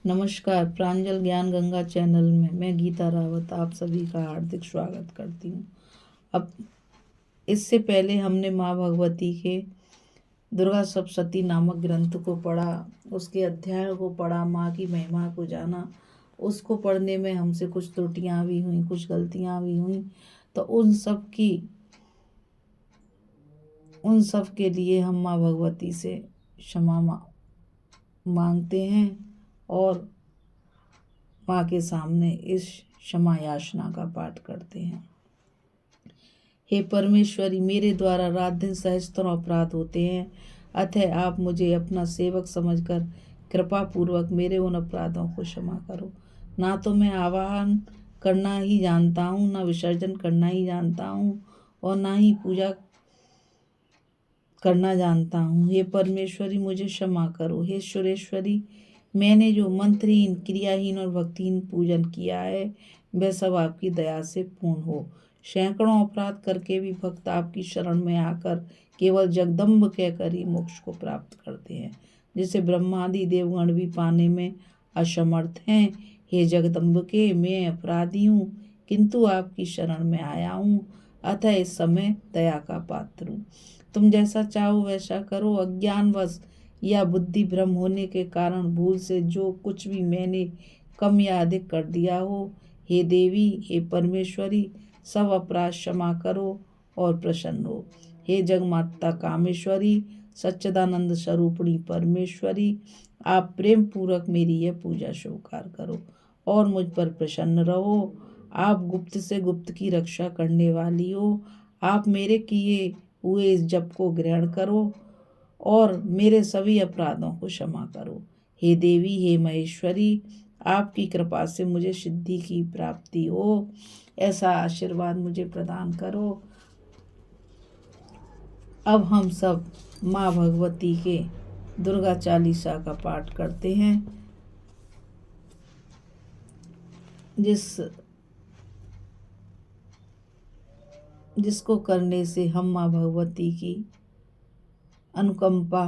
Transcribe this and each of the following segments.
नमस्कार, प्रांजल ज्ञान गंगा चैनल में मैं गीता रावत आप सभी का हार्दिक स्वागत करती हूँ। अब इससे पहले हमने माँ भगवती के दुर्गा सप्तशती नामक ग्रंथ को पढ़ा, उसके अध्याय को पढ़ा, माँ की महिमा को जाना। उसको पढ़ने में हमसे कुछ त्रुटियाँ भी हुई, कुछ गलतियाँ भी हुई, तो उन सब के लिए हम माँ भगवती से क्षमा मांगते हैं और माँ के सामने इस क्षमा याचना का पाठ करते हैं। हे परमेश्वरी, मेरे द्वारा रात दिन सहस्त्रों अपराध होते हैं, अतः आप मुझे अपना सेवक समझकर कृपा पूर्वक मेरे उन अपराधों को क्षमा करो। ना तो मैं आवाहन करना ही जानता हूँ, ना विसर्जन करना ही जानता हूँ, और ना ही पूजा करना जानता हूँ। हे परमेश्वरी, मुझे क्षमा करो। हे सुरेश्वरी, मैंने जो मंत्रहीन, क्रियाहीन और भक्तिहीन पूजन किया है वह सब आपकी दया से पूर्ण हो। सैकड़ों अपराध करके भी भक्त आपकी शरण में आकर केवल जगदम्ब कहकर ही मोक्ष को प्राप्त करते हैं, जिसे ब्रह्मादि देवगण भी पाने में असमर्थ हैं। हे जगदम्बिके, मैं अपराधी हूँ, किंतु आपकी शरण में आया हूँ, अतः इस समय दया का पात्र हूँ। तुम जैसा चाहो वैसा करो। अज्ञानवश या बुद्धि भ्रम होने के कारण भूल से जो कुछ भी मैंने कम या अधिक कर दिया हो, हे देवी, हे परमेश्वरी, सब अपराध क्षमा करो और प्रसन्न हो। हे जगमाता कामेश्वरी, सच्चिदानंद स्वरूपिणी परमेश्वरी, आप प्रेम पूर्वक मेरी यह पूजा स्वीकार करो और मुझ पर प्रसन्न रहो। आप गुप्त से गुप्त की रक्षा करने वाली हो। आप मेरे किए हुए इस जप को ग्रहण करो और मेरे सभी अपराधों को क्षमा करो। हे देवी, हे महेश्वरी, आपकी कृपा से मुझे सिद्धि की प्राप्ति हो, ऐसा आशीर्वाद मुझे प्रदान करो। अब हम सब माँ भगवती के दुर्गा चालीसा का पाठ करते हैं, जिसको करने से हम माँ भगवती की अनुकंपा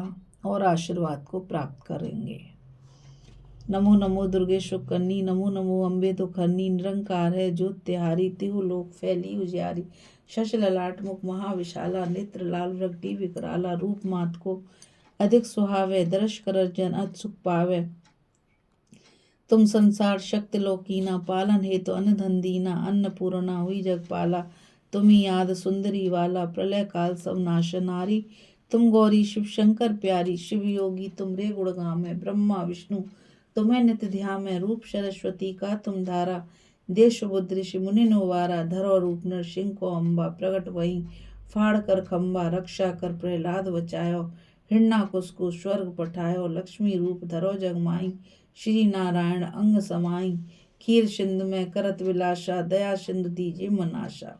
और आशीर्वाद को प्राप्त करेंगे। नमो नमो दुर्गे शुकन्नी, नमो नमो अम्बे तो खन्नी, निरंकार है जो त्यारी, तिहु लोक फैली उजियारी। शश ललाट मुख महाविशाला, नेत्र लाल वृगटी विकराला, रूप मात को अधिक सुहावे, दर्श कर जन अत सुख पावे। तुम संसार शक्ति लोकीना, पालन हे तो अन्न धन दीना, अन्नपूर्णा हुई जगपाला। तुम्ही याद सुंदरी वाला, प्रलय काल सब नाशनारी। तुम गौरी शिव शंकर प्यारी, शिव योगी तुम रे गुणगाम है, ब्रह्मा विष्णु तुम्हें नित्य ध्यान है। रूप सरस्वती का तुम धारा, देश बुद्ध ऋषि मुनि नोवारा। धरो रूप नरसिंह को अम्बा, प्रगट वहीं फाड़ कर खम्बा। रक्षा कर प्रहलाद बचायो, हिरण्याकुश को स्वर्ग पठायो। लक्ष्मी रूप धरो जगमाई, श्री नारायण अंग समाई। खीर सिंधु में करत विलासा, दया सिंधु दीजिए मनाशा।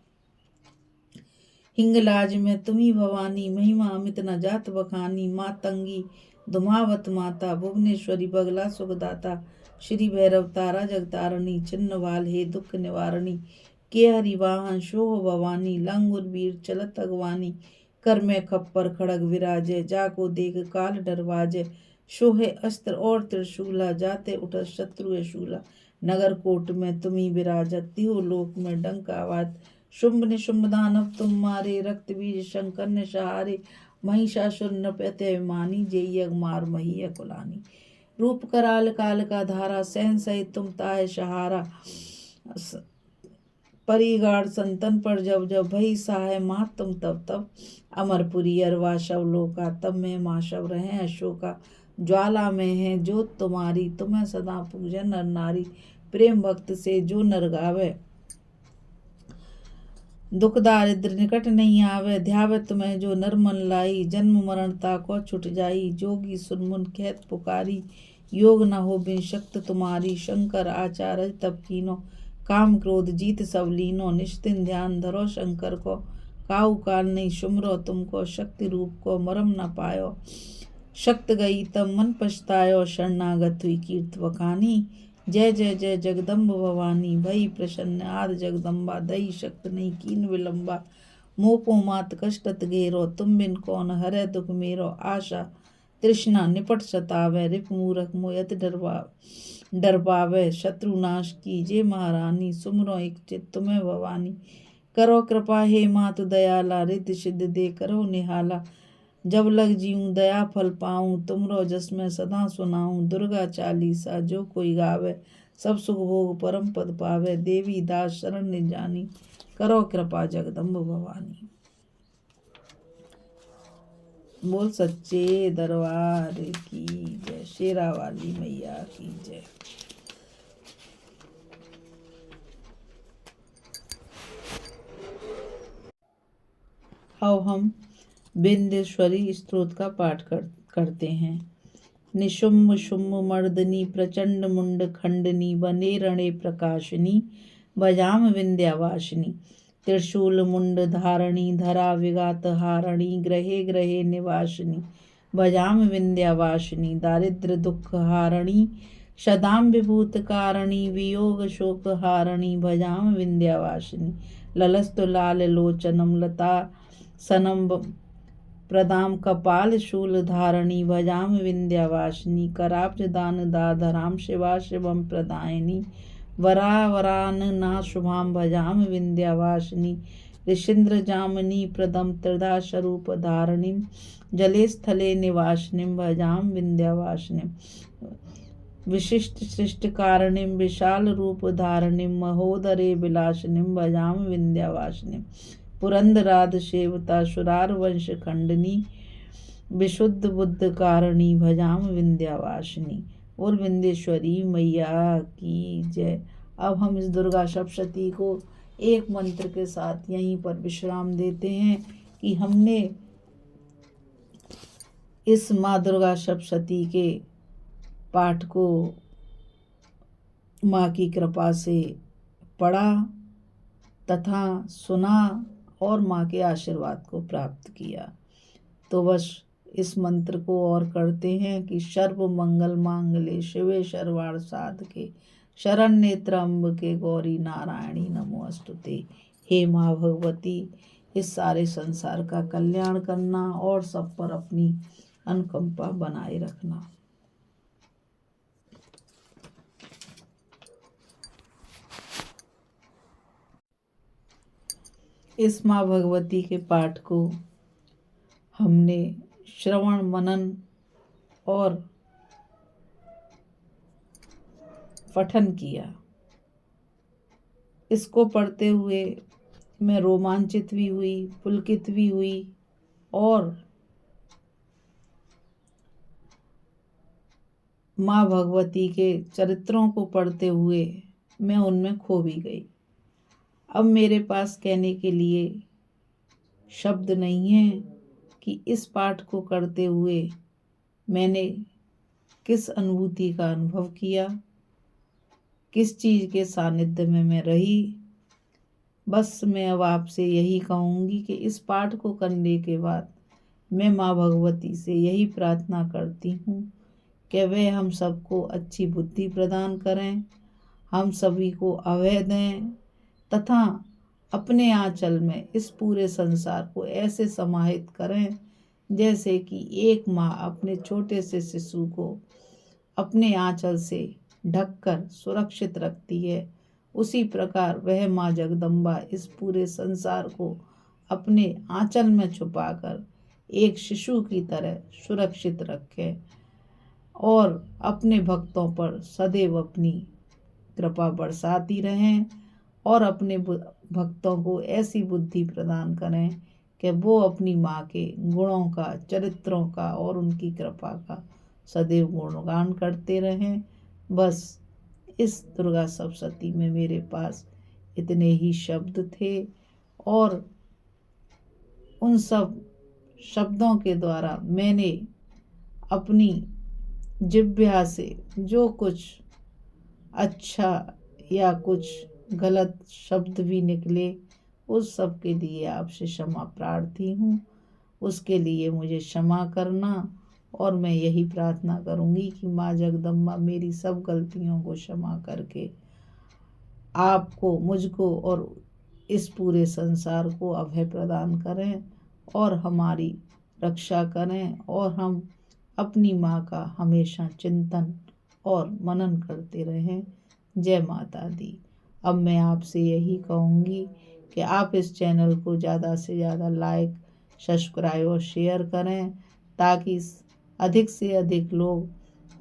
हिंगलाज में तुम्ही भवानी, महिमा अमित न जात बखानी। मातंगी धुमावत माता, भुवनेश्वरी बगला सुखदाता। श्री भैरव तारा जगतारणी, चिन्नवाल हे दुख निवारणी। के हरि वाहन शोह भवानी, लंगुर वीर चलत अगवानी। कर में खप्पर खड़ग विराजे, जाको देख काल डरवाजे। शोहे अस्त्र और त्रिशूला, जाते उठ शत्रु शूला। नगर कोट में तुम्ही विराजत, तिहु लोक में डंक आवाज। शुंभ निशुंभ दानव तुम मारे, रक्त बीज शंकर ने सहारे। महिषासुर नृपते अभिमानी, जेई यज्ञ मार मही कुलानी। रूप कराल काल का धारा, सहन सहित तुम ताहे सहारा। परिगाड़ संतन पर जब जब, भई सहाय मात तुम तब तब। अमरपुरी अरवा शव लोका, तब में माँ शव रहे अशोका। ज्वाला में है जोत तुम्हारी, तुम्हें सदा पूजन नर नारी। प्रेम भक्त से जो नर गावे, दुख दारिद्र निकट नहीं आवे। ध्यावे तुम्हें जो नर मन लाई, जन्म मरणता को छुट जाई। जोगी सुनमुन कहत पुकारी, योग न हो बिन शक्त तुम्हारी। शंकर आचार्य तब कीनो, काम क्रोध जीत सब लीनो। निश्चिन ध्यान धरो शंकर को, काहू काल नहीं सुमरो तुमको। शक्ति रूप को मरम न पायो, शक्त गई तब मन पछतायो। शरणागत हुई कीर्त बखानी, जय जय जय जगदम्ब भवानी। भई प्रसन्न आद जगदम्बा, दई शक्त नहीं कीन विलंबा। मोको मात कष्टत घेरो, तुम बिन कौन हरै दुख मेरो। आशा तृष्णा निपट सतावै, रिप मूरख मोयत डरवावै। शत्रुनाश कीजे महारानी, सुमरो एक चित तुम्हें भवानी। करो कृपा हे मातु दयाला, रिद्धि सिद्धि दे करो निहाला। जब लग जीऊँ दया फल पाऊँ, तुमरो जस मैं सदा सुनाऊँ। दुर्गा चालीसा जो कोई गावे, सब सुख भोग परम पद पावे। देवी दास शरण निज जानी, करो कृपा जगदम्ब भवानी। बोल सच्चे दरबार की जय, शेरा वाली मैया की जय। अब हम विंध्येश्वरी स्तोत्र का पाठ करते हैं। निशुम्भ शुम्भ मर्दनी, प्रचंड मुंड खंडनी, वने रणे प्रकाशिनी, भजाम विंध्यावासिनी। त्रिशूल मुंड धारणी, धरा विघात हारणी, ग्रहे ग्रहे निवासिनी, भजाम विंध्यावासिनी। दारिद्र दुख हारणी, सदाम विभूत कारिणी, वियोग शोक हारणी, भजाम विंध्यावासिनी। ललस्तु लाल लोचनम, लता सनम प्रदाम, कपाल शूल धारणी, भजाम विंध्यावासिनी। कराब्ज दान दाधराम, शिवा शिवम प्रदायिनी, वरा वरान ना शुभाम, भजाम विंध्यावासिनी। ऋषीन्द्र जामनी प्रदम, त्रिधा स्वरूप धारणीम, जले स्थले निवासिनीम, भजाम विंध्यावासिनीम। विशिष्ट सृष्ट कारणीम, विशाल रूप धारणीम, महोदरे विलासिनीम, भजाम विंध्यावासिनीम। पुरंदराध सेवता, सुरार वंश खंडनी, विशुद्ध बुद्ध कारिणी, भजाम विंध्यावासिनी। और विंध्येश्वरी मैया की जय। अब हम इस दुर्गा सप्तशती को एक मंत्र के साथ यहीं पर विश्राम देते हैं कि हमने इस माँ दुर्गा सप्तशती के पाठ को माँ की कृपा से पढ़ा तथा सुना और माँ के आशीर्वाद को प्राप्त किया। तो बस इस मंत्र को और करते हैं कि सर्व मंगल मांगले शिवे सर्वार्थ साधके, शरण्ये त्र्यंबके गौरी नारायणी नमोस्तुते। हे माँ भगवती, इस सारे संसार का कल्याण करना और सब पर अपनी अनुकंपा बनाए रखना। इस माँ भगवती के पाठ को हमने श्रवण मनन और पठन किया। इसको पढ़ते हुए मैं रोमांचित भी हुई, पुलकित भी हुई और माँ भगवती के चरित्रों को पढ़ते हुए मैं उनमें खो भी गई। अब मेरे पास कहने के लिए शब्द नहीं है कि इस पाठ को करते हुए मैंने किस अनुभूति का अनुभव किया, किस चीज़ के सानिध्य में मैं रही। बस मैं अब आपसे यही कहूँगी कि इस पाठ को करने के बाद मैं माँ भगवती से यही प्रार्थना करती हूँ कि वह हम सबको अच्छी बुद्धि प्रदान करें, हम सभी को अभय दें तथा अपने आंचल में इस पूरे संसार को ऐसे समाहित करें जैसे कि एक माँ अपने छोटे से शिशु को अपने आंचल से ढककर सुरक्षित रखती है। उसी प्रकार वह माँ जगदम्बा इस पूरे संसार को अपने आंचल में छुपाकर एक शिशु की तरह सुरक्षित रखे और अपने भक्तों पर सदैव अपनी कृपा बरसाती रहें और अपने भक्तों को ऐसी बुद्धि प्रदान करें कि वो अपनी माँ के गुणों का, चरित्रों का और उनकी कृपा का सदैव गुणगान करते रहें। बस इस दुर्गा सप्तशती में मेरे पास इतने ही शब्द थे और उन सब शब्दों के द्वारा मैंने अपनी जिह्वा से जो कुछ अच्छा या कुछ गलत शब्द भी निकले उस सब के लिए आपसे क्षमा प्रार्थी हूँ। उसके लिए मुझे क्षमा करना और मैं यही प्रार्थना करूँगी कि माँ जगदम्बा मेरी सब गलतियों को क्षमा करके आपको, मुझको और इस पूरे संसार को अभय प्रदान करें और हमारी रक्षा करें और हम अपनी माँ का हमेशा चिंतन और मनन करते रहें। जय माता दी। अब मैं आपसे यही कहूँगी कि आप इस चैनल को ज़्यादा से ज़्यादा लाइक, सब्सक्राइब और शेयर करें, ताकि अधिक से अधिक लोग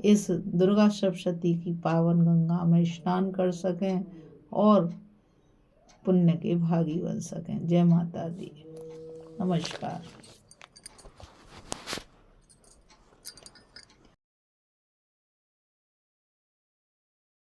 इस दुर्गा सप्तशती की पावन गंगा में स्नान कर सकें और पुण्य के भागी बन सकें। जय माता दी। नमस्कार।